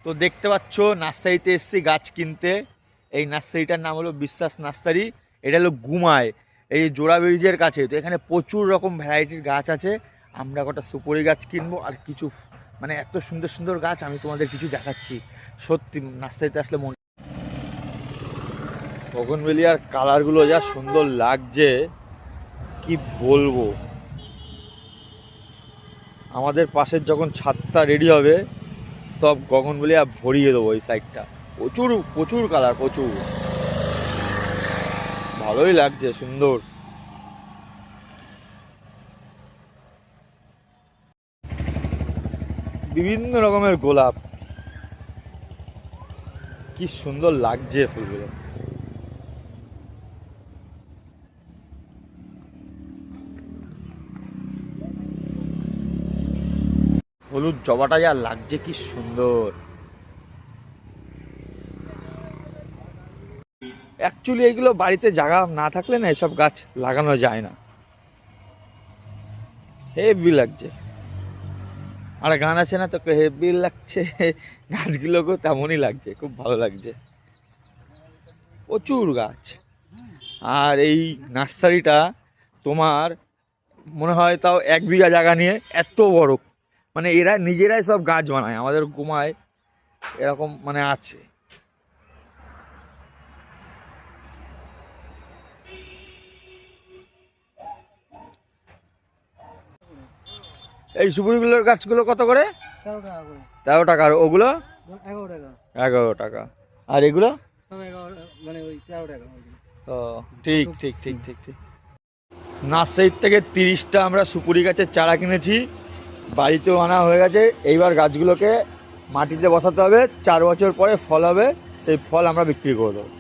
তো দেখতে পাচ্ছ নার্সারিতে এসছি গাছ কিনতে। এই নার্সারিটার নাম হলো বিশ্বাস নার্সারি। এটা হলো গুমায়, এই জোড়া ব্রিজের কাছে। তো এখানে প্রচুর রকম ভ্যারাইটির গাছ আছে। আমরা কটা সুপারি গাছ কিনবো আর কিছু মানে এত সুন্দর সুন্দর গাছ আমি তোমাদের কিছু দেখাচ্ছি। সত্যি নার্সারিতে আসলে মন বগনভেলিয়ার কালারগুলো যা সুন্দর লাগছে কি বলবো। আমাদের পাশের যখন ছাদটা রেডি হবে সব গগনভেলিয়া ভরিয়ে দেবো এই সাইডটা। প্রচুর প্রচুর কালার, প্রচুর ভালোই লাগছে, সুন্দর। বিভিন্ন রকমের গোলাপ, কি সুন্দর লাগছে ফুলগুলো। হলুদ জবাটা যা লাগছে কি সুন্দর। অ্যাকচুয়ালি এগুলো বাড়িতে জায়গা না থাকলে না এসব গাছ লাগানো যায় না। হেভি লাগছে। আর গান আছে না তো, হেভি লাগছে, গাছগুলোকেও তেমনই লাগছে, খুব ভালো লাগছে। প্রচুর গাছ। আর এই নার্সারিটা তোমার মনে হয় তাও 1 বিঘা জায়গা নিয়ে এত বড়। মানে এরা নিজেরাই সব গাছ বানায়, আমাদের গুমায় এরকম মানে আছে। এই সুপুরিগুলোর গাছগুলো কত করে? 13 টাকা করে। 13 টাকা। আর ওগুলো 11 টাকা। 11 টাকা। আর এগুলো সব 11 মানে ওই 13 টাকা। ও ঠিক ঠিক ঠিক ঠিক ঠিক। নার্সারির থেকে 30টা আমরা সুপুরি গাছের চারা কিনেছি, বাড়িতেও আনা হয়ে গেছে। এইবার গাছগুলোকে মাটিতে বসাতে হবে, 4 বছর পরে ফল হবে, সেই ফল আমরা বিক্রি করে দেবো।